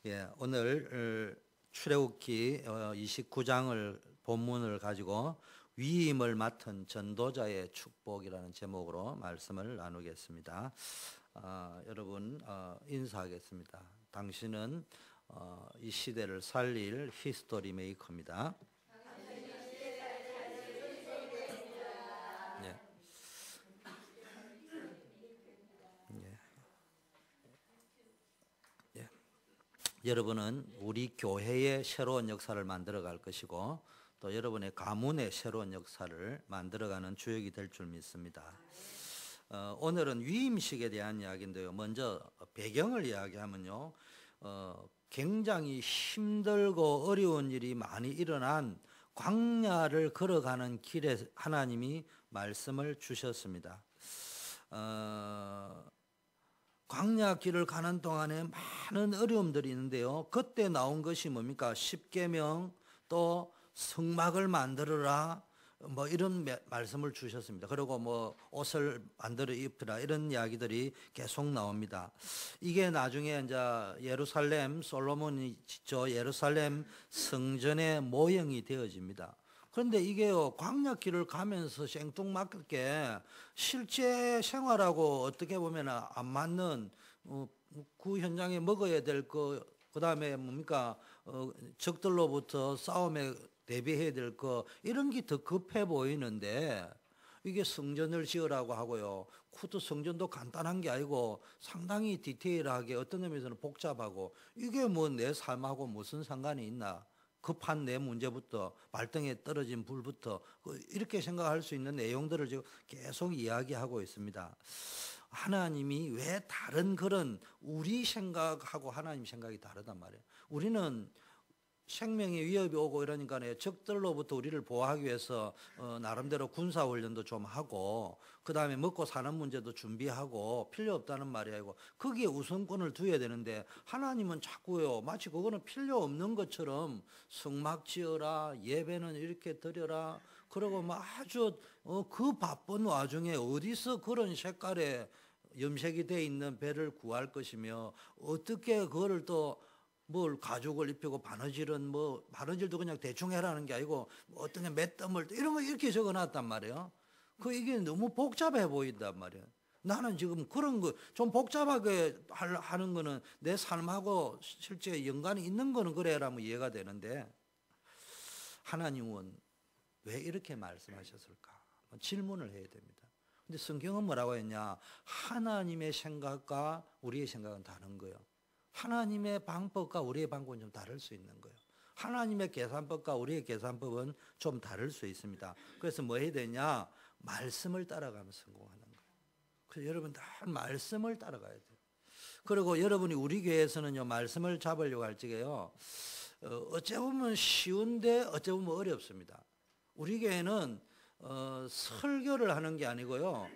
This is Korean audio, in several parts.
예, 오늘 출애굽기 29장을 본문을 가지고 위임을 맡은 전도자의 축복이라는 제목으로 말씀을 나누겠습니다. 여러분 인사하겠습니다. 당신은 이 시대를 살릴 히스토리 메이커입니다. 예. 여러분은 우리 교회의 새로운 역사를 만들어 갈 것이고 또 여러분의 가문의 새로운 역사를 만들어가는 주역이 될 줄 믿습니다. 오늘은 위임식에 대한 이야기인데요. 먼저 배경을 이야기하면요, 굉장히 힘들고 어려운 일이 많이 일어난 광야를 걸어가는 길에 하나님이 말씀을 주셨습니다. 광야 길을 가는 동안에 많은 어려움들이 있는데요. 그때 나온 것이 뭡니까? 십계명, 또 성막을 만들어라, 뭐 이런 말씀을 주셨습니다. 그리고 뭐 옷을 만들어 입히라, 이런 이야기들이 계속 나옵니다. 이게 나중에 이제 예루살렘, 솔로몬이 짓죠. 예루살렘 성전의 모형이 되어집니다. 그런데 이게요, 광야길을 가면서 생뚱맞게 실제 생활하고 어떻게 보면 안 맞는, 그 현장에 먹어야 될 거, 그 다음에 뭡니까, 적들로부터 싸움에 대비해야 될 거, 이런 게 더 급해 보이는데, 이게 성전을 지으라고 하고요, 쿠드 성전도 간단한 게 아니고 상당히 디테일하게 어떤 의미에서는 복잡하고, 이게 뭐 내 삶하고 무슨 상관이 있나? 급한 내 문제부터, 발등에 떨어진 불부터, 이렇게 생각할 수 있는 내용들을 지금 계속 이야기하고 있습니다. 하나님이 왜 다른 그런, 우리 생각하고 하나님 생각이 다르단 말이에요. 우리는 생명의 위협이 오고 이러니까 적들로부터 우리를 보호하기 위해서 나름대로 군사훈련도 좀 하고, 그 다음에 먹고 사는 문제도 준비하고, 필요 없다는 말이 아니고 거기에 우선권을 두어야 되는데, 하나님은 자꾸요, 마치 그거는 필요 없는 것처럼 성막 지어라, 예배는 이렇게 드려라, 그러고 막 아주 그 바쁜 와중에 어디서 그런 색깔의 염색이 돼 있는 배를 구할 것이며, 어떻게 그거를 또 뭘 가죽을 입히고, 바느질은 뭐 바느질도 그냥 대충 해라는 게 아니고 어떤 맷덤을 이런 거 이렇게 적어놨단 말이에요. 이게 너무 복잡해 보인단 말이에요. 나는 지금 그런 거 좀 복잡하게 하는 거는 내 삶하고 실제 연관이 있는 거는 그래야라면 이해가 되는데, 하나님은 왜 이렇게 말씀하셨을까? 질문을 해야 됩니다. 근데 성경은 뭐라고 했냐? 하나님의 생각과 우리의 생각은 다른 거예요. 하나님의 방법과 우리의 방법은 좀 다를 수 있는 거예요. 하나님의 계산법과 우리의 계산법은 좀 다를 수 있습니다. 그래서 뭐 해야 되냐? 말씀을 따라가면서 성공하는 거예요. 그래서 여러분 다 말씀을 따라가야 돼요. 그리고 여러분이 우리 교회에서는요, 말씀을 잡으려고 할 적에요, 어째 보면 쉬운데 어째 보면 어렵습니다. 우리 교회는 설교를 하는 게 아니고요,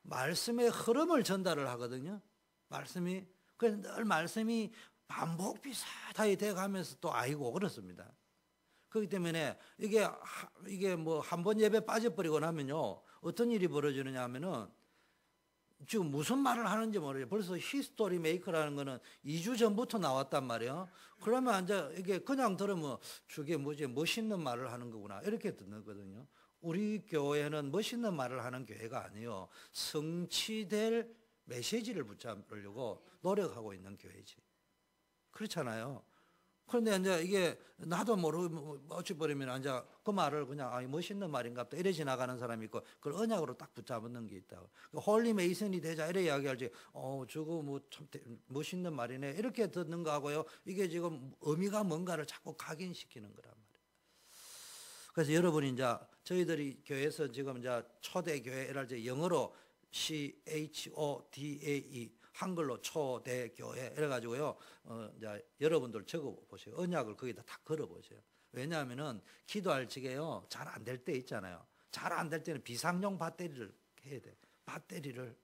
말씀의 흐름을 전달을 하거든요. 그래서 늘 말씀이 반복 비슷하게 돼가면서 또 아이고 그렇습니다. 그렇기 때문에 이게 뭐 한 번 예배 빠져버리고 나면요, 어떤 일이 벌어지느냐 하면은 지금 무슨 말을 하는지 모르죠. 벌써 히스토리 메이커라는 거는 2주 전부터 나왔단 말이에요. 그러면 이제 이게 그냥 들으면 저게 뭐지, 멋있는 말을 하는 거구나, 이렇게 듣거든요. 우리 교회는 멋있는 말을 하는 교회가 아니에요. 성취될 메시지를 붙잡으려고 노력하고 있는 교회지. 그렇잖아요. 그런데 이제 이게 나도 모르고 어찌버리면 이제 그 말을 그냥 멋있는 말인가 보다 이래 지나가는 사람이 있고, 그걸 언약으로 딱 붙잡는 게 있다고. 홀리 메이슨이 되자 이래 이야기할지, 저거 뭐 참 멋있는 말이네, 이렇게 듣는 거하고요, 이게 지금 의미가 뭔가를 자꾸 각인시키는 거란 말이에요. 그래서 여러분이 이제 저희들이 교회에서 지금 이제 초대교회를 이제 영어로 CHODAE, 한글로 초대교회 이래가지고요, 이제 여러분들 적어보세요. 언약을 거기다 다 걸어보세요. 왜냐하면은 기도할 적에요, 잘 안 될 때 있잖아요. 잘 안 될 때는 비상용 배터리를 해야 돼. 배터리를.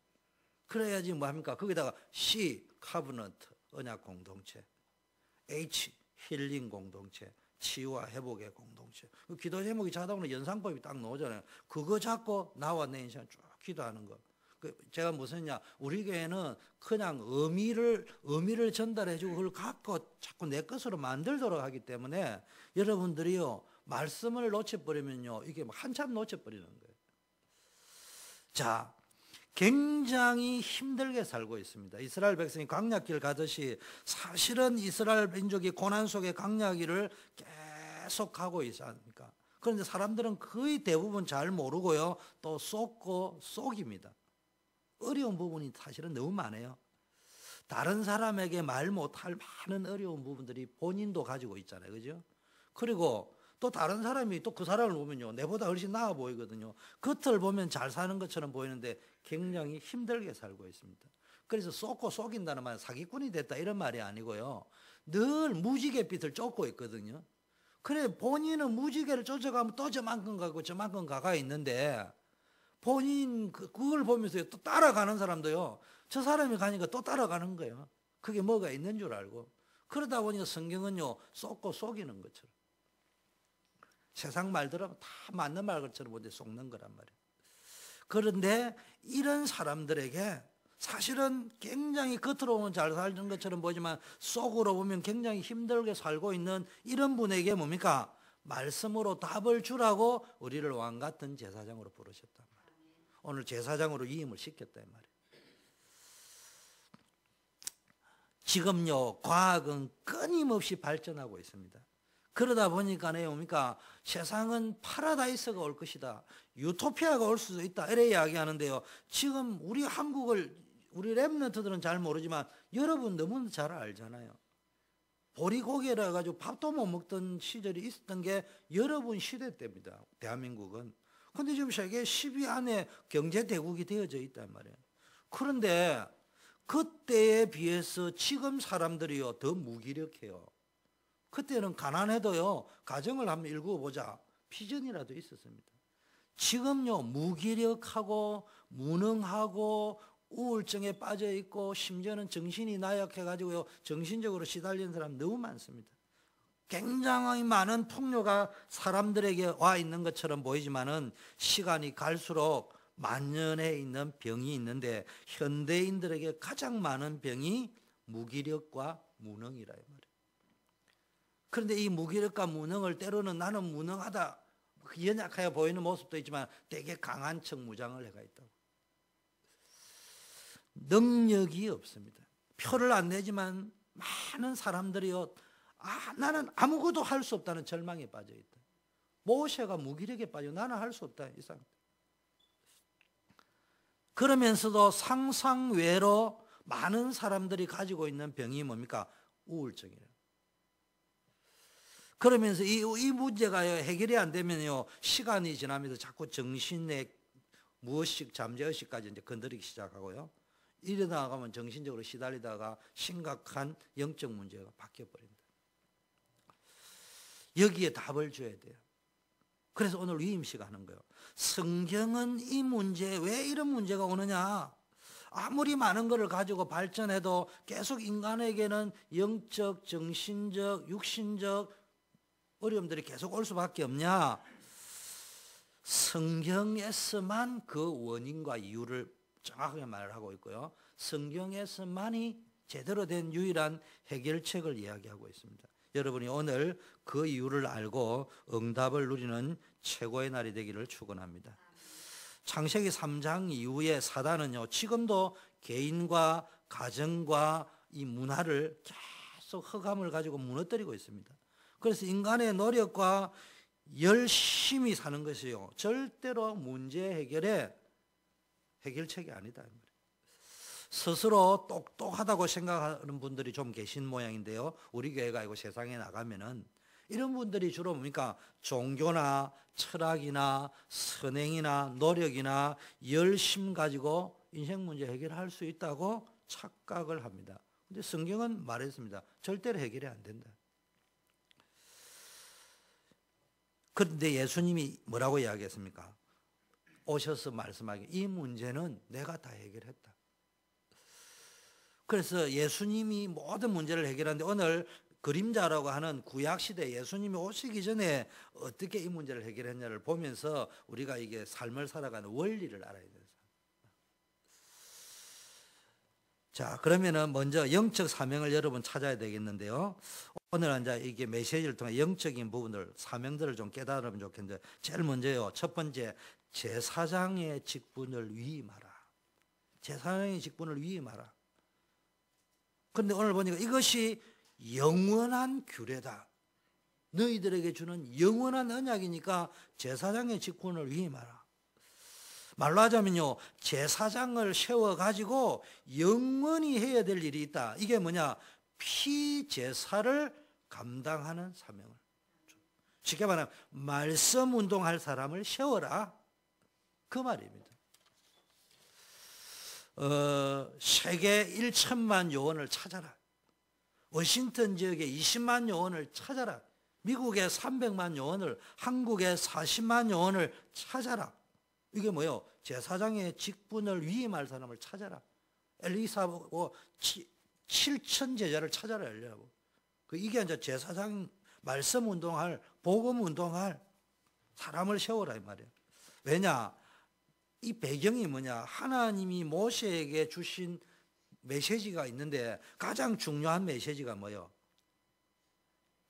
그래야지 뭐 합니까? 거기다가 C, 카브넌트, 언약 공동체, H, 힐링 공동체, 치유와 회복의 공동체. 기도 제목이 자다 보면 연상법이 딱 나오잖아요. 그거 잡고 나와 내 인생 쭉 기도하는 거. 제가 무슨 했냐, 우리 교회는 그냥 의미를 전달해주고 그걸 갖고 자꾸 내 것으로 만들도록 하기 때문에 여러분들이요, 말씀을 놓쳐버리면요, 이게 한참 놓쳐버리는 거예요. 자, 굉장히 힘들게 살고 있습니다. 이스라엘 백성이 광야길 가듯이 사실은 이스라엘 민족이 고난 속의 광야길을 계속 가고 있지 않습니까? 그런데 사람들은 거의 대부분 잘 모르고요, 또 쏟고 속입니다. 어려운 부분이 사실은 너무 많아요. 다른 사람에게 말 못할 많은 어려운 부분들이 본인도 가지고 있잖아요. 그죠? 그리고 또 다른 사람이 또 그 사람을 보면요, 내보다 훨씬 나아 보이거든요. 겉을 보면 잘 사는 것처럼 보이는데 굉장히 힘들게 살고 있습니다. 그래서 쏟고 속인다는 말은 사기꾼이 됐다 이런 말이 아니고요, 늘 무지갯빛을 쫓고 있거든요. 그래 본인은 무지개를 쫓아가면 또 저만큼 가고 저만큼 가가 있는데, 본인 그걸 보면서 또 따라가는 사람도요, 저 사람이 가니까 또 따라가는 거예요. 그게 뭐가 있는 줄 알고. 그러다 보니까 성경은요, 쏟고 속이는 것처럼, 세상 말들은 다 맞는 말처럼 보는데 속는 거란 말이에요. 그런데 이런 사람들에게 사실은 굉장히 겉으로 보면 잘 사는 것처럼 보이지만 속으로 보면 굉장히 힘들게 살고 있는 이런 분에게 뭡니까? 말씀으로 답을 주라고 우리를 왕같은 제사장으로 부르셨단 말이에요. 오늘 제사장으로 위임을 시켰단 말이에요. 지금요, 과학은 끊임없이 발전하고 있습니다. 그러다 보니까 뭡니까? 세상은 파라다이스가 올 것이다, 유토피아가 올 수도 있다, 이래 이야기하는데요, 지금 우리 한국을, 우리 랩런트들은 잘 모르지만 여러분 너무 잘 알잖아요. 보리고개라 해가지고 밥도 못 먹던 시절이 있었던 게 여러분 시대 때입니다, 대한민국은. 근데 지금 세계 10위 안에 경제대국이 되어져 있단 말이에요. 그런데 그때에 비해서 지금 사람들이요, 더 무기력해요. 그때는 가난해도요, 가정을 한번 일구어보자, 피전이라도 있었습니다. 지금요, 무기력하고 무능하고 우울증에 빠져 있고 심지어는 정신이 나약해가지고요, 정신적으로 시달리는 사람 너무 많습니다. 굉장히 많은 풍요가 사람들에게 와 있는 것처럼 보이지만은 시간이 갈수록 만연해 있는 병이 있는데, 현대인들에게 가장 많은 병이 무기력과 무능이라 말이에요. 그런데 이 무기력과 무능을 때로는 나는 무능하다, 연약하여 보이는 모습도 있지만 되게 강한 척 무장을 해가 있다고. 능력이 없습니다. 표를 안 내지만 많은 사람들이요, 나는 아무것도 할 수 없다는 절망에 빠져 있다. 모세가 무기력에 빠져 나는 할 수 없다, 이 상태. 그러면서도 상상외로 많은 사람들이 가지고 있는 병이 뭡니까? 우울증이에요. 그러면서 이 문제가 해결이 안 되면요, 시간이 지나면서 자꾸 정신의 무의식, 잠재의식까지 이제 건드리기 시작하고요, 이러다가 가면 정신적으로 시달리다가 심각한 영적 문제가 바뀌어버립니다. 여기에 답을 줘야 돼요. 그래서 오늘 위임식 하는 거예요. 성경은 이 문제, 왜 이런 문제가 오느냐, 아무리 많은 것을 가지고 발전해도 계속 인간에게는 영적, 정신적, 육신적 어려움들이 계속 올 수밖에 없냐? 성경에서만 그 원인과 이유를 정확하게 말을 하고 있고요, 성경에서만이 제대로 된 유일한 해결책을 이야기하고 있습니다. 여러분이 오늘 그 이유를 알고 응답을 누리는 최고의 날이 되기를 축원합니다. 창세기 3장 이후에 사단은요, 지금도 개인과 가정과 이 문화를 계속 흑암을 가지고 무너뜨리고 있습니다. 그래서 인간의 노력과 열심히 사는 것이요, 절대로 문제 해결의 해결책이 아니다. 스스로 똑똑하다고 생각하는 분들이 좀 계신 모양인데요, 우리 교회가 아니고 세상에 나가면은 이런 분들이 주로 뭡니까? 종교나 철학이나 선행이나 노력이나 열심 가지고 인생 문제 해결할 수 있다고 착각을 합니다. 근데 성경은 말했습니다. 절대로 해결이 안 된다. 그런데 예수님이 뭐라고 이야기했습니까? 오셔서 말씀하기, 이 문제는 내가 다 해결했다. 그래서 예수님이 모든 문제를 해결하는데, 오늘 그림자라고 하는 구약시대 예수님이 오시기 전에 어떻게 이 문제를 해결했냐를 보면서 우리가 이게 삶을 살아가는 원리를 알아야 돼요. 자, 그러면은 먼저 영적 사명을 여러분 찾아야 되겠는데요. 오늘은 이제 이게 메시지를 통해 영적인 부분들, 사명들을 좀 깨달으면 좋겠는데, 제일 먼저요. 첫 번째, 제사장의 직분을 위임하라. 제사장의 직분을 위임하라. 그런데 오늘 보니까 이것이 영원한 규례다. 너희들에게 주는 영원한 언약이니까 제사장의 직분을 위임하라. 말로 하자면요, 제사장을 세워가지고 영원히 해야 될 일이 있다. 이게 뭐냐? 피제사를 감당하는 사명을. 쉽게 말하면 말씀 운동할 사람을 세워라. 그 말입니다. 세계 1천만 요원을 찾아라. 워싱턴 지역에 20만 요원을 찾아라. 미국에 300만 요원을, 한국에 40만 요원을 찾아라. 이게 뭐예요? 제사장의 직분을 위임할 사람을 찾아라. 엘리사하고 7천 제자를 찾아라. 엘리야하고. 이게 이제 제사장 말씀 운동할, 복음 운동할 사람을 세워라 이 말이에요. 왜냐? 이 배경이 뭐냐? 하나님이 모세에게 주신 메시지가 있는데 가장 중요한 메시지가 뭐예요?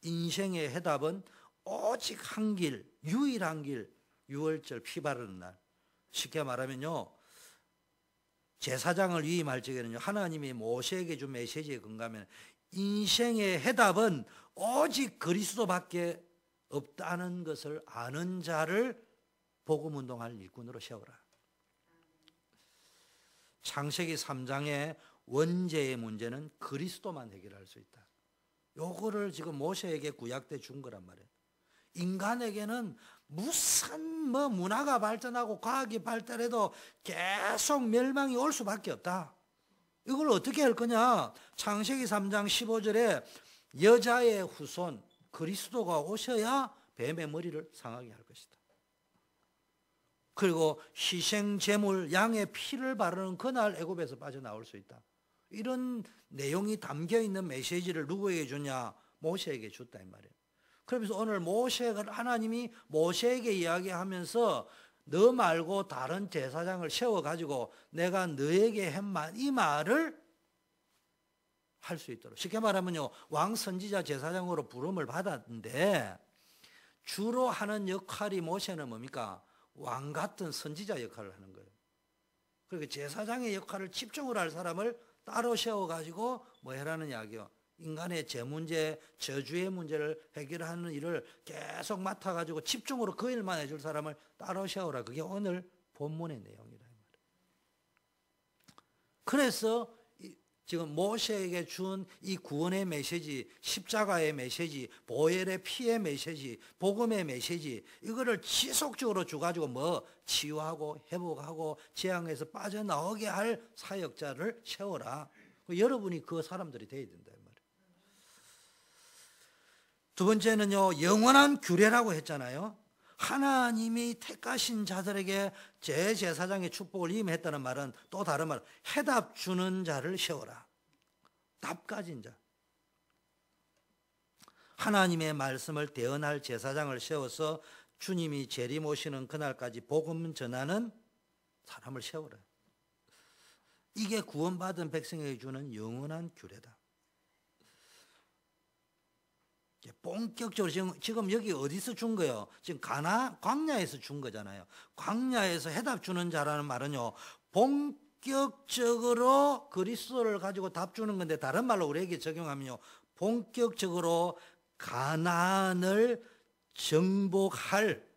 인생의 해답은 오직 한 길, 유일한 길, 유월절 피 바르는 날. 쉽게 말하면요, 제사장을 위임할 적에는요, 하나님이 모세에게 준 메시지에 근거하면 인생의 해답은 오직 그리스도밖에 없다는 것을 아는 자를 복음 운동할 일꾼으로 세워라. 창세기 3장의 원죄의 문제는 그리스도만 해결할 수 있다. 요거를 지금 모세에게 구약 때 준 거란 말이에요. 인간에게는 무슨 문화가 발전하고 과학이 발달해도 계속 멸망이 올 수밖에 없다. 이걸 어떻게 할 거냐? 창세기 3장 15절에 여자의 후손 그리스도가 오셔야 뱀의 머리를 상하게 할 것이다. 그리고 희생 제물 양의 피를 바르는 그날 애굽에서 빠져나올 수 있다. 이런 내용이 담겨 있는 메시지를 누구에게 주냐? 모세에게 줬다 이 말이에요. 그러면서 오늘 하나님이 모세에게 이야기하면서 너 말고 다른 제사장을 세워가지고 내가 너에게 했만 이 말을 할 수 있도록. 쉽게 말하면요, 왕 선지자 제사장으로 부름을 받았는데 주로 하는 역할이 모세는 뭡니까? 왕 같은 선지자 역할을 하는 거예요. 그러니까 제사장의 역할을 집중으로 할 사람을 따로 세워가지고 뭐 해라는 이야기요. 인간의 죄 문제, 저주의 문제를 해결하는 일을 계속 맡아가지고 집중으로 그 일만 해줄 사람을 따로 세우라. 그게 오늘 본문의 내용이라. 그래서 지금 모세에게 준 이 구원의 메시지, 십자가의 메시지, 보혈의 피의 메시지, 복음의 메시지, 이거를 지속적으로 줘가지고 뭐 치유하고 회복하고 재앙에서 빠져나오게 할 사역자를 세워라. 여러분이 그 사람들이 돼야 된다. 두 번째는요, 영원한 규례라고 했잖아요. 하나님이 택하신 자들에게 제사장의 축복을 임했다는 말은 또 다른 말, 해답 주는 자를 세워라. 답 가진 자. 하나님의 말씀을 대언할 제사장을 세워서 주님이 재림 오시는 그날까지 복음 전하는 사람을 세워라. 이게 구원받은 백성에게 주는 영원한 규례다. 본격적으로 지금 여기 어디서 준 거예요? 지금 광야에서 준 거잖아요. 광야에서 해답 주는 자라는 말은요, 본격적으로 그리스도를 가지고 답 주는 건데, 다른 말로 우리에게 적용하면요, 본격적으로 가나안을 정복할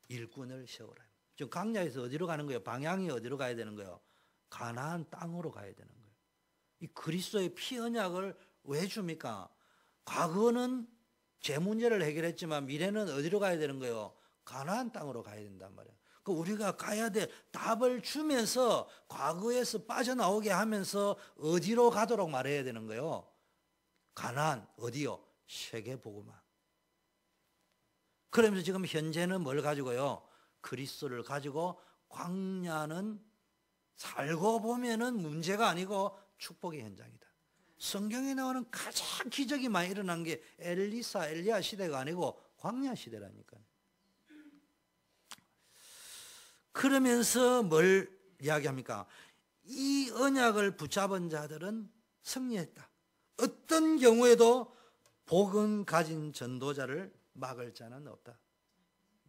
일꾼을 세우라. 지금 광야에서 어디로 가는 거예요? 방향이 어디로 가야 되는 거예요? 가나안 땅으로 가야 되는 거예요. 이 그리스도의 피 언약을 왜 줍니까? 과거는 죄 문제를 해결했지만 미래는 어디로 가야 되는 거예요? 가나안 땅으로 가야 된단 말이에요. 그 우리가 가야 될 답을 주면서 과거에서 빠져나오게 하면서 어디로 가도록 말해야 되는 거예요? 가나안 어디요? 세계 복음화. 그러면서 지금 현재는 뭘 가지고요? 그리스도를 가지고 광야는 살고 보면은 문제가 아니고 축복의 현장이다. 성경에 나오는 가장 기적이 많이 일어난 게 엘리야 시대가 아니고 광야 시대라니까요. 그러면서 뭘 이야기합니까? 이 언약을 붙잡은 자들은 승리했다. 어떤 경우에도 복음 가진 전도자를 막을 자는 없다.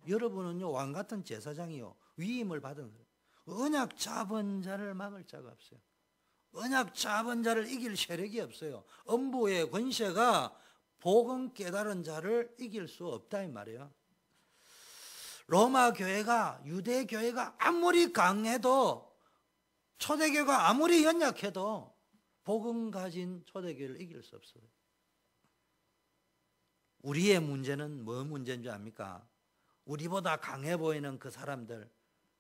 여러분은요, 왕 같은 제사장이요, 위임을 받은 언약 잡은 자를 막을 자가 없어요. 언약 잡은 자를 이길 세력이 없어요. 음부의 권세가 복음 깨달은 자를 이길 수 없다 이 말이에요. 로마 교회가, 유대 교회가 아무리 강해도, 초대교회가 아무리 연약해도 복음 가진 초대교회를 이길 수 없어요. 우리의 문제는 뭐 문제인 줄 압니까? 우리보다 강해 보이는 그 사람들,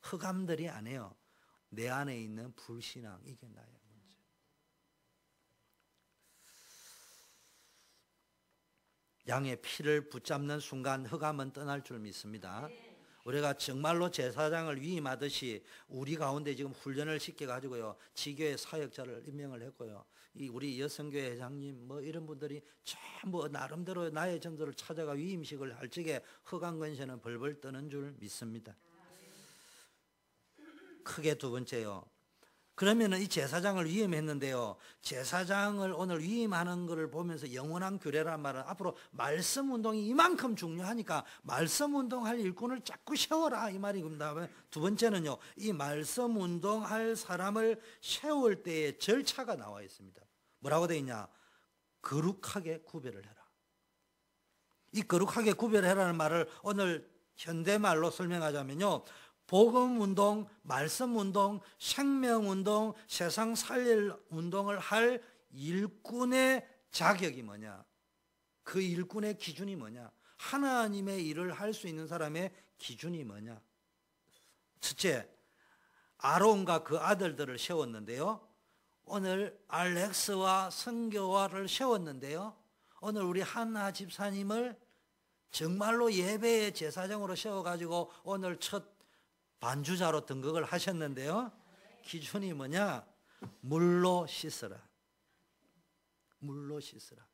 흑암들이 아니에요. 내 안에 있는 불신앙, 이게 나의 문제. 양의 피를 붙잡는 순간 흑암은 떠날 줄 믿습니다. 우리가 정말로 제사장을 위임하듯이 우리 가운데 지금 훈련을 시켜가지고요, 지교회 사역자를 임명을 했고요, 우리 여성교회 회장님 뭐 이런 분들이 전부 나름대로 나의 전도를 찾아가 위임식을 할 적에 흑암 권세는 벌벌 떠는 줄 믿습니다. 크게 두 번째요. 그러면은 이 제사장을 위임했는데요, 제사장을 오늘 위임하는 것을 보면서 영원한 규례란 말은 앞으로 말씀 운동이 이만큼 중요하니까 말씀 운동할 일꾼을 자꾸 세워라 이 말입니다. 두 번째는요, 이 말씀 운동할 사람을 세울 때의 절차가 나와 있습니다. 뭐라고 되어 있냐? 거룩하게 구별을 해라. 이 거룩하게 구별해라는 말을 오늘 현대말로 설명하자면요, 복음운동, 말씀운동, 생명운동, 세상 살릴 운동을 할 일꾼의 자격이 뭐냐? 그 일꾼의 기준이 뭐냐? 하나님의 일을 할 수 있는 사람의 기준이 뭐냐? 첫째, 아론과 그 아들들을 세웠는데요, 오늘 알렉스와 성교화를 세웠는데요, 오늘 우리 한나 집사님을 정말로 예배의 제사장으로 세워가지고 오늘 첫 반주자로 등극을 하셨는데요, 기준이 뭐냐? 물로 씻으라. 물로 씻으라.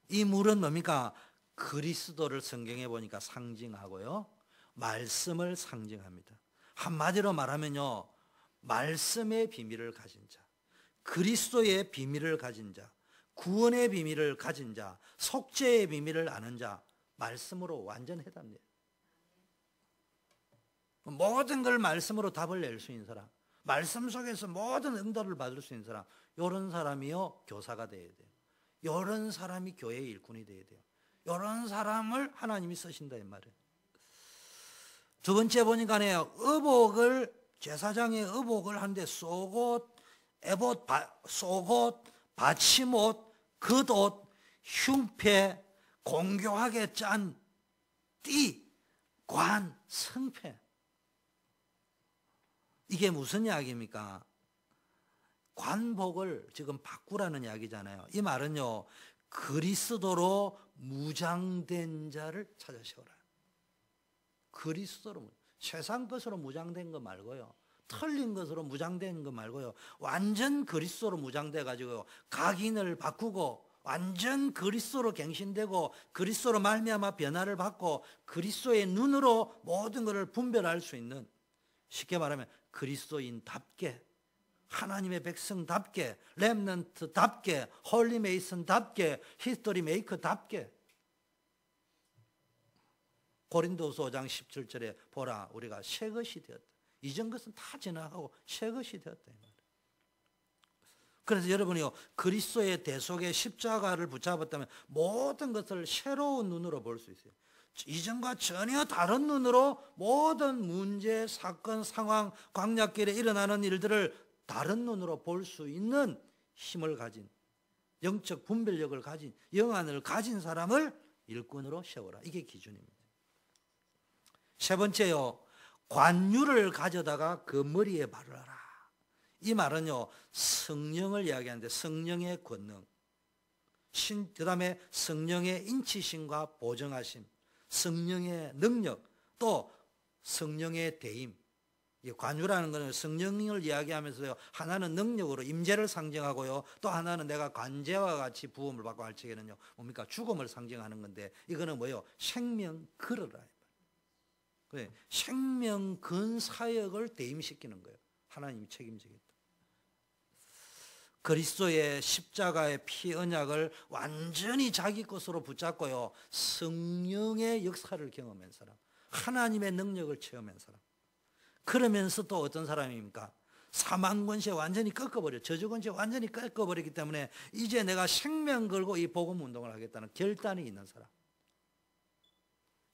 이 물은 뭡니까? 그리스도를 성경에 보니까 상징하고요, 말씀을 상징합니다. 한마디로 말하면요, 말씀의 비밀을 가진 자, 그리스도의 비밀을 가진 자, 구원의 비밀을 가진 자, 속죄의 비밀을 아는 자, 말씀으로 완전 해답니다. 모든 걸 말씀으로 답을 낼 수 있는 사람, 말씀 속에서 모든 응답을 받을 수 있는 사람, 이런 사람이요 교사가 돼야 돼요. 이런 사람이 교회의 일꾼이 돼야 돼요. 이런 사람을 하나님이 쓰신다 이 말이에요. 두 번째 보니까요, 의복을, 제사장의 의복을 하는데 속옷, 에봇, 속옷, 받침옷, 겉옷, 흉패, 공교하게 짠 띠, 관, 성패. 이게 무슨 이야기입니까? 관복을 지금 바꾸라는 이야기잖아요. 이 말은요, 그리스도로 무장된 자를 찾아 세워라. 그리스도로, 세상 것으로 무장된 거 말고요, 틀린 것으로 무장된 거 말고요, 완전 그리스도로 무장돼 가지고요, 각인을 바꾸고 완전 그리스도로 갱신되고 그리스도로 말미암아 변화를 받고 그리스도의 눈으로 모든 것을 분별할 수 있는, 쉽게 말하면 그리스도인답게, 하나님의 백성답게, 렘넌트답게, 홀리 메이슨답게, 히스토리 메이커답게. 고린도서 5장 17절에 보라, 우리가 새 것이 되었다. 이전 것은 다 지나가고 새 것이 되었다. 그래서 여러분이요, 그리스도의 대속의 십자가를 붙잡았다면 모든 것을 새로운 눈으로 볼 수 있어요. 이전과 전혀 다른 눈으로 모든 문제, 사건, 상황, 광야길에 일어나는 일들을 다른 눈으로 볼 수 있는 힘을 가진, 영적 분별력을 가진, 영안을 가진 사람을 일꾼으로 세워라. 이게 기준입니다. 세 번째요, 관유를 가져다가 그 머리에 바르라. 이 말은요, 성령을 이야기하는데 성령의 권능, 그 다음에 성령의 인치심과 보정하심, 성령의 능력, 또 성령의 대임. 관유라는 것은 성령을 이야기하면서요, 하나는 능력으로 임재를 상징하고요, 또 하나는 내가 관제와 같이 부음을 받고 할 적에는요, 뭡니까? 죽음을 상징하는 건데, 이거는 뭐예요? 생명 걸어라. 그래, 생명 근 사역을 대임시키는 거예요. 하나님이 책임지겠다. 그리스도의 십자가의 피 언약을 완전히 자기 것으로 붙잡고요, 성령의 역사를 경험한 사람, 하나님의 능력을 체험한 사람. 그러면서 또 어떤 사람입니까? 사망 권세 완전히 꺾어버려, 저주 권세 완전히 꺾어버리기 때문에 이제 내가 생명 걸고 이 복음 운동을 하겠다는 결단이 있는 사람.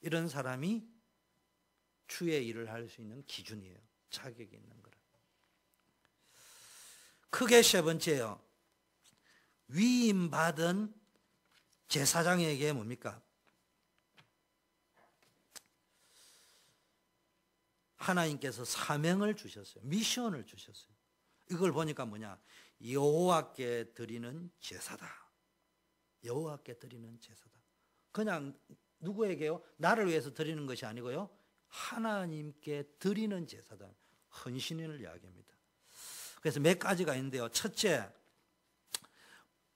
이런 사람이 주의 일을 할 수 있는 기준이에요. 자격이 있는 거라. 크게 세 번째요, 위임받은 제사장에게 뭡니까? 하나님께서 사명을 주셨어요. 미션을 주셨어요. 이걸 보니까 뭐냐? 여호와께 드리는 제사다. 여호와께 드리는 제사다. 그냥 누구에게요? 나를 위해서 드리는 것이 아니고요, 하나님께 드리는 제사다. 헌신을 이야기합니다. 그래서 몇 가지가 있는데요. 첫째,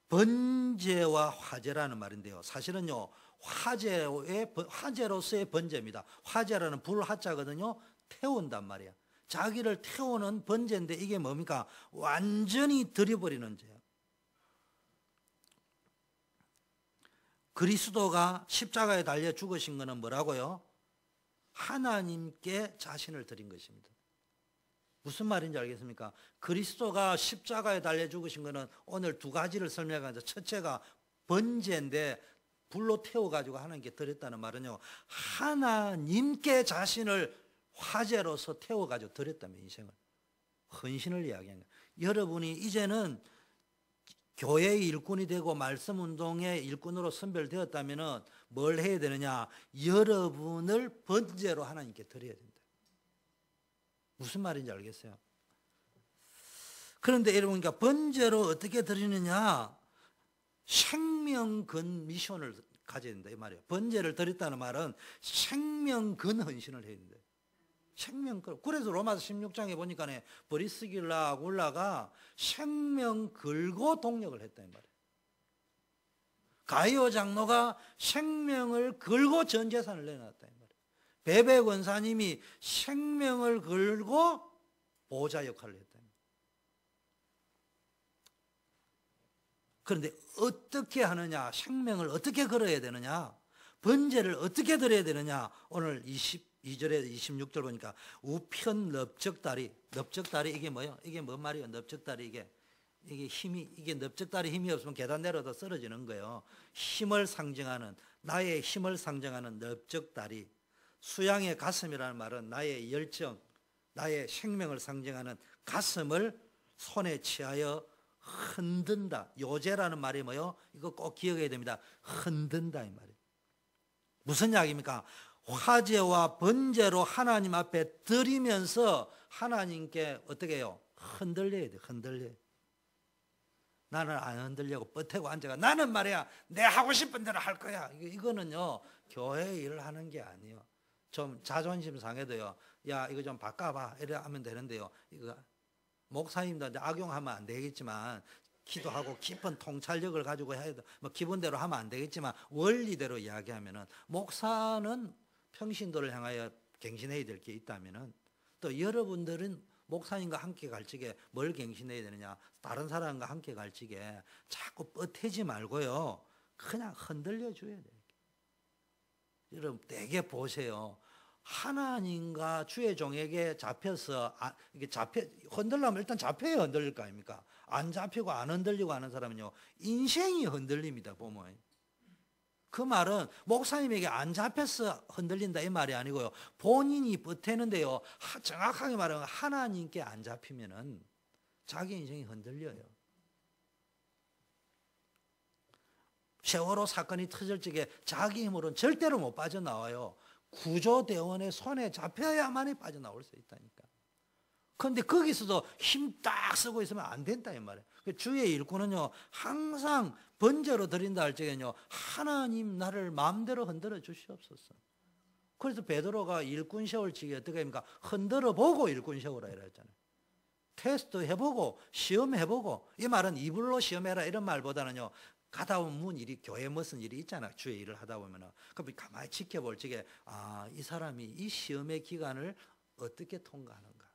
번제와 화제라는 말인데요. 사실은요, 화제로서의 번제입니다. 화제라는 불화자거든요. 태운단 말이야. 자기를 태우는 번제인데 이게 뭡니까? 완전히 들여버리는 죄. 그리스도가 십자가에 달려 죽으신 것은 뭐라고요? 하나님께 자신을 드린 것입니다. 무슨 말인지 알겠습니까? 그리스도가 십자가에 달려 죽으신 것은 오늘 두 가지를 설명하자. 첫째가 번제인데 불로 태워가지고 하나님께 드렸다는 말은요, 하나님께 자신을 화제로서 태워가지고 드렸다면, 인생을 헌신을 이야기하는 거예요. 여러분이 이제는 교회의 일꾼이 되고 말씀 운동의 일꾼으로 선별되었다면 뭘 해야 되느냐? 여러분을 번제로 하나님께 드려야 된다. 무슨 말인지 알겠어요? 그런데 여러분, 그러니까 번제로 어떻게 드리느냐? 생명근 미션을 가져야 된다 이 말이에요. 번제를 드렸다는 말은 생명근 헌신을 해야 된다. 생명근. 그래서 로마서 16장에 보니까 브리스길라 아굴라가 생명 걸고 동력을 했다 이 말이에요. 가이오 장로가 생명을 걸고 전 재산을 내놨다 이 말이에요. 베베 권사님이 생명을 걸고 보호자 역할을 했다. 그런데 어떻게 하느냐? 생명을 어떻게 걸어야 되느냐? 번제를 어떻게 드려야 되느냐? 오늘 22절에 26절 보니까 우편 넓적다리. 넓적다리 이게 뭐예요? 이게 뭔 말이에요? 넓적다리 이게 힘이, 이게 넓적다리 힘이 없으면 계단 내려도 쓰러지는 거예요. 힘을 상징하는, 나의 힘을 상징하는 넓적다리. 수양의 가슴이라는 말은 나의 열정, 나의 생명을 상징하는 가슴을 손에 취하여 흔든다. 요제라는 말이 뭐예요? 이거 꼭 기억해야 됩니다. 흔든다 이 말이에요. 무슨 이야기입니까? 화제와 번제로 하나님 앞에 드리면서 하나님께 어떻게 해요? 흔들려야 돼. 흔들려야 돼. 나는 안 흔들려고 뻗태고 앉아가 나는 말이야 내 하고 싶은 대로 할 거야. 이거는요 교회 일을 하는 게 아니에요. 좀 자존심 상해도요, 야 이거 좀 바꿔봐 이래 하면 되는데요, 이거 목사님도 악용하면 안 되겠지만, 기도하고 깊은 통찰력을 가지고 해야 돼. 뭐 기본대로 하면 안 되겠지만 원리대로 이야기하면은, 목사는 평신도를 향하여 갱신해야 될 게 있다면은, 또 여러분들은 목사님과 함께 갈 적에 뭘 갱신해야 되느냐? 다른 사람과 함께 갈 적에 자꾸 뻗태지 말고요, 그냥 흔들려 줘야 돼요. 여러분 되게 보세요. 하나님과 주의 종에게 잡혀서 이게 흔들려면 일단 잡혀야 흔들릴 거 아닙니까? 안 잡히고 안 흔들리고 하는 사람은요, 인생이 흔들립니다. 보면 그 말은 목사님에게 안 잡혀서 흔들린다 이 말이 아니고요, 본인이 버티는데요, 정확하게 말하면 하나님께 안 잡히면은 자기 인생이 흔들려요. 세월호 사건이 터질 적에 자기 힘으로는 절대로 못 빠져나와요. 구조대원의 손에 잡혀야만이 빠져나올 수 있다니까. 그런데 거기서도 힘 딱 쓰고 있으면 안 된다 이 말이에요. 주의 일꾼은요, 항상 번제로 드린다 할 적에는요, 하나님 나를 마음대로 흔들어 주시옵소서. 그래서 베드로가 일꾼 세울 적에 어떻게 합니까? 흔들어 보고 일꾼 세우라 이랬잖아요. 테스트 해보고 시험 해보고. 이 말은 이불로 시험해라 이런 말보다는요, 가다 보면 무슨 일이, 교회 무슨 일이 있잖아. 주의 일을 하다 보면은. 그럼 가만히 지켜볼 적에, 이 사람이 이 시험의 기간을 어떻게 통과하는가.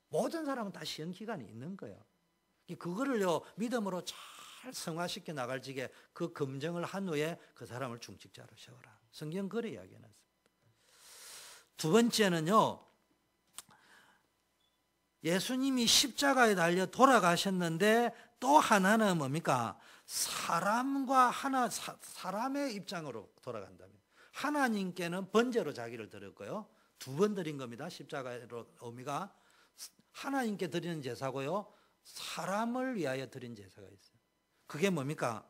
모든 사람은 다 시험 기간이 있는 거예요. 그거를요 믿음으로 잘 성화시켜 나갈 적에 그 검증을 한 후에 그 사람을 중직자로 세워라. 성경 그래 이야기해놨습니다. 두 번째는요, 예수님이 십자가에 달려 돌아가셨는데 또 하나는 뭡니까? 사람의 입장으로 돌아간다면 하나님께는 번제로 자기를 드렸고요. 두 번 드린 겁니다. 십자가로 의미가 하나님께 드리는 제사고요. 사람을 위하여 드린 제사가 있어요. 그게 뭡니까?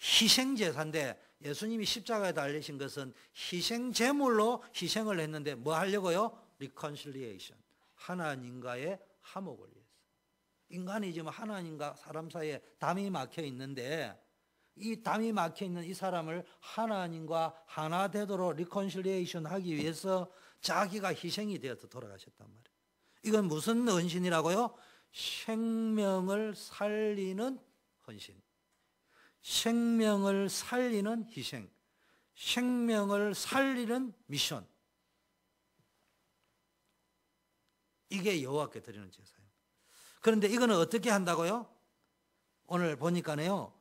희생 제사인데 예수님이 십자가에 달리신 것은 희생 제물로 희생을 했는데 뭐 하려고요? reconciliation. 하나님과의 화목을 위해서. 인간이 지금 하나님과 사람 사이에 담이 막혀 있는데 이 담이 막혀 있는 이 사람을 하나님과 하나 되도록 reconciliation 하기 위해서 자기가 희생이 되어서 돌아가셨단 말이에요. 이건 무슨 헌신이라고요? 생명을 살리는 헌신. 생명을 살리는 희생. 생명을 살리는 미션. 이게 여호와께 드리는 제사예요. 그런데 이거는 어떻게 한다고요? 오늘 보니까요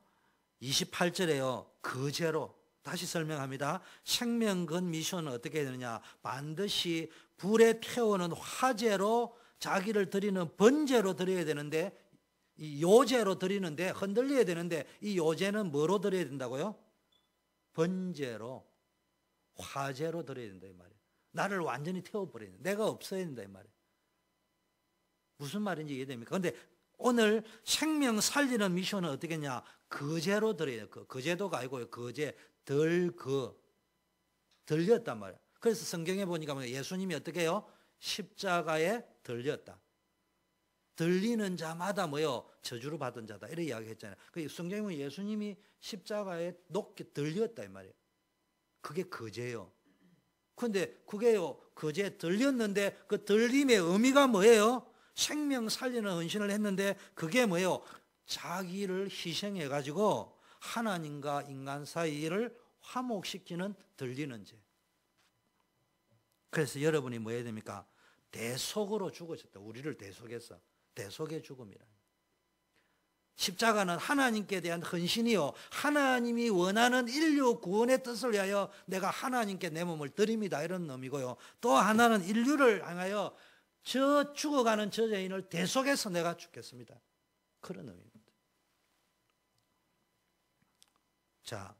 28절에요 거제로 다시 설명합니다. 생명건 미션은 어떻게 해야 되느냐? 반드시 불에 태우는 화제로 자기를 드리는 번제로 드려야 되는데 이 요제로 드리는데 흔들려야 되는데 이 요제는 뭐로 드려야 된다고요? 번제로 화제로 드려야 된다 이 말이에요. 나를 완전히 태워버리는 내가 없어야 된다 이 말이에요. 무슨 말인지 이해됩니까? 그런데 오늘 생명 살리는 미션은 어떻게 했냐? 거제로 드려야 돼요. 거제도가 아니고요. 거제, 들렸단 말이에요. 그래서 성경에 보니까 예수님이 어떻게 해요? 십자가에 들렸다. 들리는 자마다 뭐요? 저주를 받은 자다. 이렇게 이야기했잖아요. 성경에 보면 예수님이 십자가에 높게 들렸다 이 말이에요. 그게 거제예요. 그런데 그게요, 거제 들렸는데 그 들림의 의미가 뭐예요? 생명 살리는 헌신을 했는데 그게 뭐예요? 자기를 희생해 가지고 하나님과 인간 사이를 화목시키는 들리는 죄. 그래서 여러분이 뭐 해야 됩니까? 대속으로 죽으셨다. 우리를 대속해서 대속의 죽음이라. 십자가는 하나님께 대한 헌신이요 하나님이 원하는 인류 구원의 뜻을 위하여 내가 하나님께 내 몸을 드립니다 이런 의미고요. 또 하나는 인류를 향하여 저 죽어가는 저 죄인을 대속해서 내가 죽겠습니다. 그런 의미입니다. 자,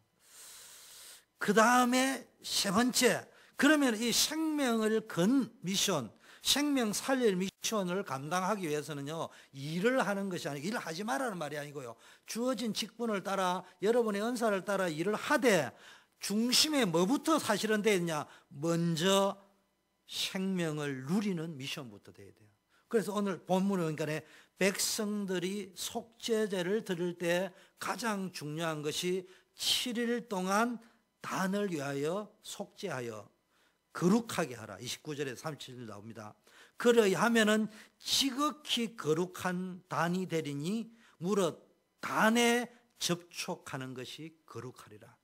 그 다음에 세 번째, 그러면 이 생명을 건 미션, 생명 살릴 미션을 감당하기 위해서는요, 일을 하는 것이 아니고, 일을 하지 말라는 말이 아니고요, 주어진 직분을 따라, 여러분의 은사를 따라 일을 하되, 중심에 뭐부터 사실은 되어 있냐? 먼저 생명을 누리는 미션부터 돼야 돼요. 그래서 오늘 본문에 보니까 백성들이 속죄제를 드릴 때 가장 중요한 것이 7일 동안 단을 위하여 속죄하여 거룩하게 하라. 29절에 37절 나옵니다. 그러하면은 지극히 거룩한 단이 되리니 무릇 단에 접촉하는 것이 거룩하리라.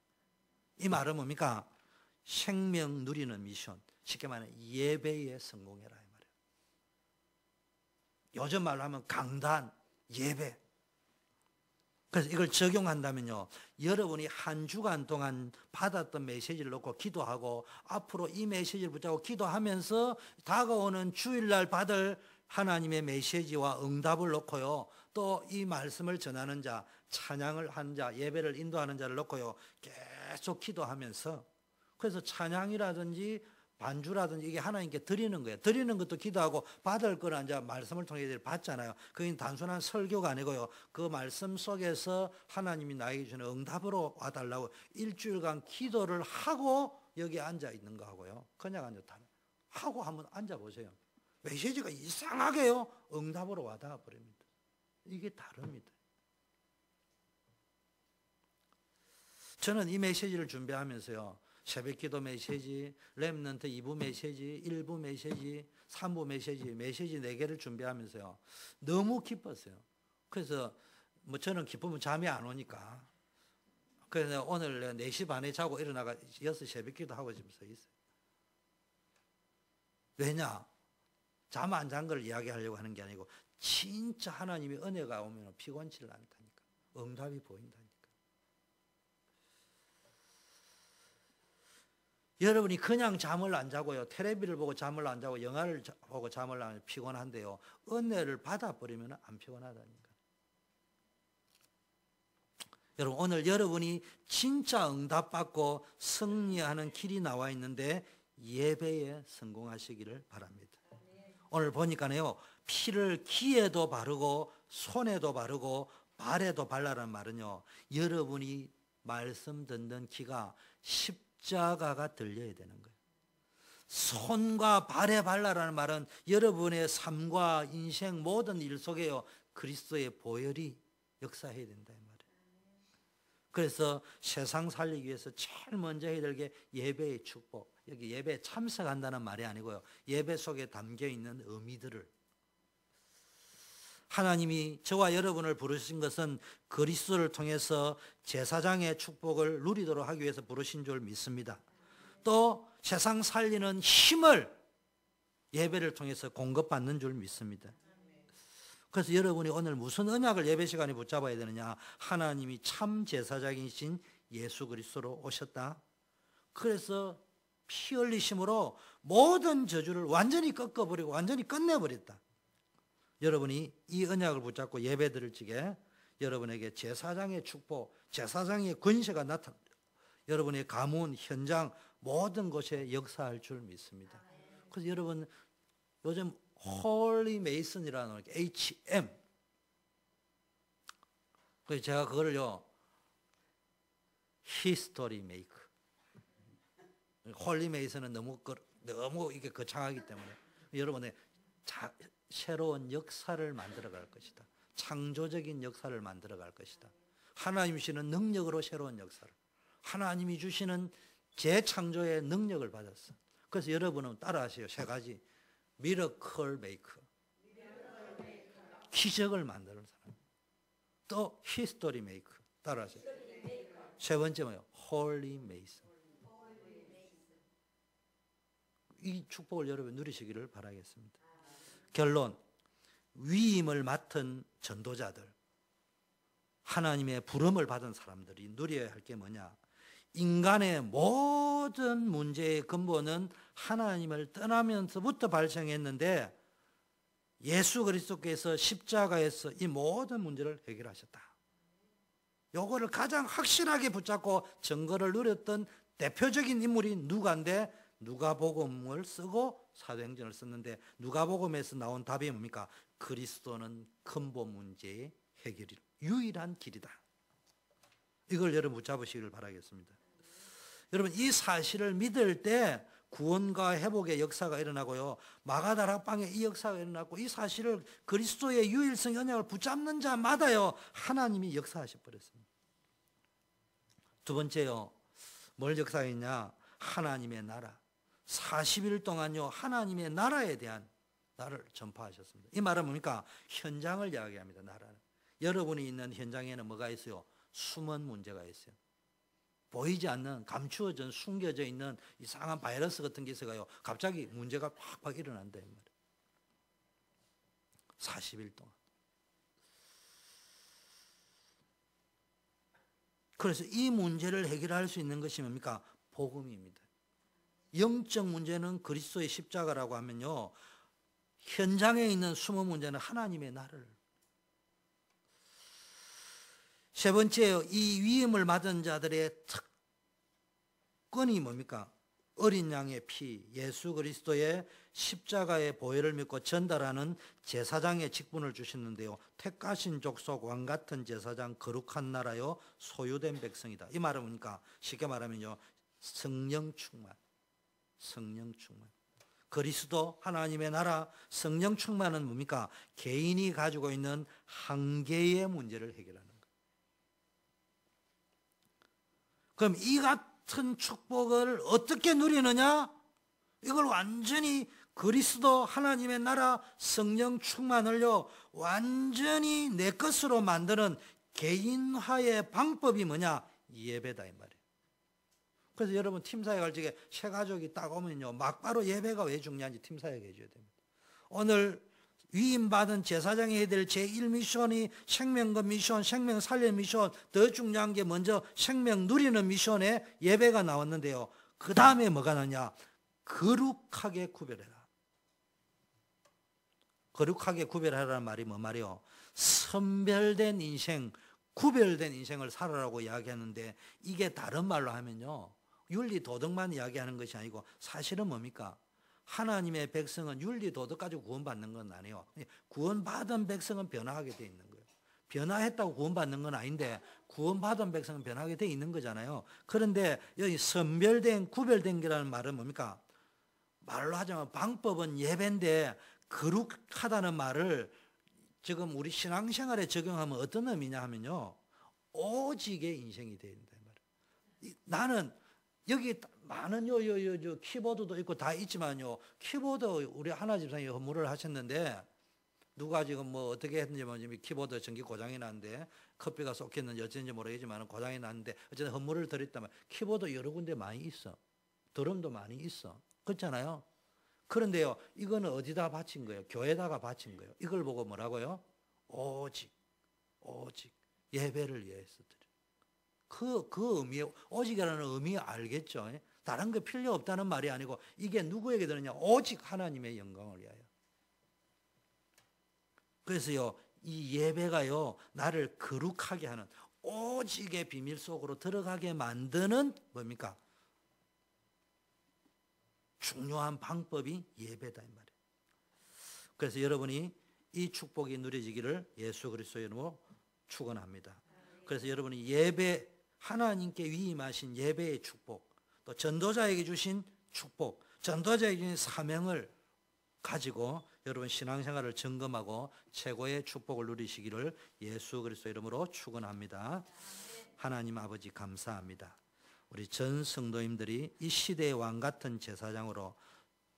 이 말은 뭡니까? 생명 누리는 미션. 쉽게 말하면 예배에 성공해라 이 말이에요. 요즘 말로 하면 강단, 예배. 그래서 이걸 적용한다면요, 여러분이 한 주간 동안 받았던 메시지를 놓고 기도하고 앞으로 이 메시지를 붙잡고 기도하면서 다가오는 주일날 받을 하나님의 메시지와 응답을 놓고요, 또 이 말씀을 전하는 자, 찬양을 하는 자, 예배를 인도하는 자를 놓고요 계속 기도하면서, 그래서 찬양이라든지 반주라든지 이게 하나님께 드리는 거예요. 드리는 것도 기도하고 받을 거는 이제 말씀을 통해 받잖아요. 그게 단순한 설교가 아니고요, 그 말씀 속에서 하나님이 나에게 주는 응답으로 와달라고 일주일간 기도를 하고 여기 앉아 있는 거하고요, 그냥 앉았다 하고 한번 앉아보세요. 메시지가 이상하게요 응답으로 와닿아 버립니다. 이게 다릅니다. 저는 이 메시지를 준비하면서요, 새벽기도 메시지, 렘넌트 2부 메시지, 1부 메시지, 3부 메시지 4개를 준비하면서요 너무 기뻤어요. 그래서 뭐 저는 기쁘면 잠이 안 오니까, 그래서 오늘 4시 반에 자고 일어나가 6시 새벽기도 하고 지금 서 있어요. 왜냐? 잠 안 잔 걸 이야기하려고 하는 게 아니고 진짜 하나님의 은혜가 오면 피곤치를 않다니까. 응답이 보인다니까. 여러분이 그냥 잠을 안 자고요, 텔레비를 보고 잠을 안 자고 영화를 보고 잠을 안 자고 피곤한데요, 은혜를 받아버리면 안 피곤하다니까. 여러분, 오늘 여러분이 진짜 응답받고 승리하는 길이 나와 있는데 예배에 성공하시기를 바랍니다. 오늘 보니까요, 피를 귀에도 바르고 손에도 바르고 발에도 발라라는 말은요, 여러분이 말씀 듣는 귀가 십자가가 들려야 되는 거예요. 손과 발에 발라라는 말은 여러분의 삶과 인생 모든 일 속에요, 그리스도의 보혈이 역사해야 된다 이 말이에요. 그래서 세상 살리기 위해서 제일 먼저 해야 될 게 예배의 축복. 여기 예배에 참석한다는 말이 아니고요, 예배 속에 담겨 있는 의미들을, 하나님이 저와 여러분을 부르신 것은 그리스도를 통해서 제사장의 축복을 누리도록 하기 위해서 부르신 줄 믿습니다. 또 세상 살리는 힘을 예배를 통해서 공급받는 줄 믿습니다. 그래서 여러분이 오늘 무슨 언약을 예배 시간에 붙잡아야 되느냐? 하나님이 참 제사장이신 예수 그리스도로 오셨다. 그래서 피 흘리심으로 모든 저주를 완전히 꺾어버리고 완전히 끝내버렸다. 여러분이 이 언약을 붙잡고 예배 드릴 적에 여러분에게 제사장의 축복, 제사장의 권세가 나타나 여러분의 가문, 현장 모든 곳에 역사할 줄 믿습니다. 그래서 여러분 요즘 홀리 메이슨이라는 HM, 그래서 제가 그거를요 히스토리 메이크, 홀리 메이슨은 너무 이게 거창하기 때문에 여러분의 새로운 역사를 만들어갈 것이다. 창조적인 역사를 만들어갈 것이다. 하나님이 주시는 능력으로 새로운 역사를, 하나님이 주시는 재창조의 능력을 받았어. 그래서 여러분은 따라하세요. 세 가지. 미러클 메이커, 기적을 만드는 사람. 또 히스토리 메이커, 따라하세요. 세 번째 뭐예요? 홀리 메이슨. 이 축복을 여러분 누리시기를 바라겠습니다. 결론, 위임을 맡은 전도자들, 하나님의 부름을 받은 사람들이 누려야 할 게 뭐냐? 인간의 모든 문제의 근본은 하나님을 떠나면서부터 발생했는데 예수 그리스도께서 십자가에서 이 모든 문제를 해결하셨다. 요거를 가장 확실하게 붙잡고 증거를 누렸던 대표적인 인물이 누가인데, 누가복음을 쓰고 사도행전을 썼는데 누가복음에서 나온 답이 뭡니까? 그리스도는 근본 문제의 해결이 유일한 길이다. 이걸 여러분 붙잡으시기를 바라겠습니다. 여러분, 이 사실을 믿을 때 구원과 회복의 역사가 일어나고요, 마가다락방에 이 역사가 일어났고, 이 사실을 그리스도의 유일성 언약을 붙잡는 자마다요 하나님이 역사하셔 버렸습니다. 두 번째요, 뭘 역사했냐? 하나님의 나라. 40일 동안요 하나님의 나라에 대한 나를 전파하셨습니다. 이 말은 뭡니까? 현장을 이야기합니다. 나라는. 여러분이 있는 현장에는 뭐가 있어요? 숨은 문제가 있어요. 보이지 않는, 감추어진, 숨겨져 있는 이상한 바이러스 같은 게 있어요. 갑자기 문제가 팍팍 일어난다. 40일 동안. 그래서 이 문제를 해결할 수 있는 것이 뭡니까? 복음입니다. 영적 문제는 그리스도의 십자가라고 하면요, 현장에 있는 숨은 문제는 하나님의 나라를. 세 번째요, 이 위임을 받은 자들의 특권이 뭡니까? 어린 양의 피, 예수 그리스도의 십자가의 보혈을 믿고 전달하는 제사장의 직분을 주셨는데요, 택하신 족속, 왕같은 제사장, 거룩한 나라요, 소유된 백성이다. 이 말은 뭡니까? 쉽게 말하면요, 성령 충만. 성령 충만. 그리스도, 하나님의 나라, 성령 충만은 뭡니까? 개인이 가지고 있는 한계의 문제를 해결하는 거예요. 그럼 이 같은 축복을 어떻게 누리느냐? 이걸 완전히 그리스도, 하나님의 나라, 성령 충만을요 완전히 내 것으로 만드는 개인화의 방법이 뭐냐? 예배다 이 말이에요. 그래서 여러분 팀사역 할 적에 새 가족이 딱 오면요, 막바로 예배가 왜 중요한지 팀사역 해줘야 됩니다. 오늘 위임받은 제사장이 해야 될 제1미션이 생명과 미션, 생명 살리는 미션, 더 중요한 게 먼저 생명 누리는 미션에 예배가 나왔는데요. 그 다음에 뭐가 나냐? 거룩하게 구별해라. 거룩하게 구별하라는 말이 뭐 말이요? 선별된 인생, 구별된 인생을 살아라고 이야기하는데, 이게 다른 말로 하면요, 윤리 도덕만 이야기하는 것이 아니고 사실은 뭡니까? 하나님의 백성은 윤리 도덕 가지고 구원받는 건 아니에요. 구원받은 백성은 변화하게 돼 있는 거예요. 변화했다고 구원받는 건 아닌데 구원받은 백성은 변하게 돼 있는 거잖아요. 그런데 여기 선별된, 구별된 게라는 말은 뭡니까? 말로 하자면 방법은 예배인데 거룩하다는 말을 지금 우리 신앙생활에 적용하면 어떤 의미냐 하면요, 오직의 인생이 되어야 된다는 말이에요. 나는 여기 많은 키보드도 있고 다 있지만요, 키보드 우리 하나 집사님이 헌물을 하셨는데 누가 지금 뭐 어떻게 했는지 모르지만 키보드 전기 고장이 났는데, 커피가 쏟겼는지 어쩐지 모르겠지만 고장이 났는데 어쨌든 헌물을 드렸다면 키보드 여러 군데 많이 있어. 드럼도 많이 있어. 그렇잖아요. 그런데요, 이거는 어디다 바친 거예요? 교회에다가 바친 거예요. 이걸 보고 뭐라고요? 오직 예배를 위해서 드려. 그 의미, 오직이라는 의미 알겠죠? 다른 거 필요 없다는 말이 아니고 이게 누구에게 드느냐? 오직 하나님의 영광을 위하여. 그래서요, 이 예배가요, 나를 거룩하게 하는, 오직의 비밀 속으로 들어가게 만드는 뭡니까? 중요한 방법이 예배다 이 말이에요. 그래서 여러분이 이 축복이 누려지기를 예수 그리스도의 이름으로 축원합니다. 그래서 여러분이 예배, 하나님께 위임하신 예배의 축복, 또 전도자에게 주신 축복, 전도자에게 주신 사명을 가지고 여러분 신앙생활을 점검하고 최고의 축복을 누리시기를 예수 그리스도의 이름으로 축원합니다. 하나님 아버지 감사합니다. 우리 전 성도님들이 이 시대의 왕 같은 제사장으로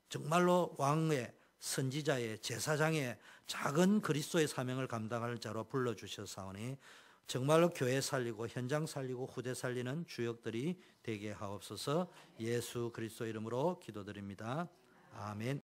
정말로 왕의, 선지자의, 제사장의 작은 그리스도의 사명을 감당할 자로 불러주셨사오니 정말로 교회 살리고 현장 살리고 후대 살리는 주역들이 되게 하옵소서. 예수 그리스도 이름으로 기도드립니다. 아멘.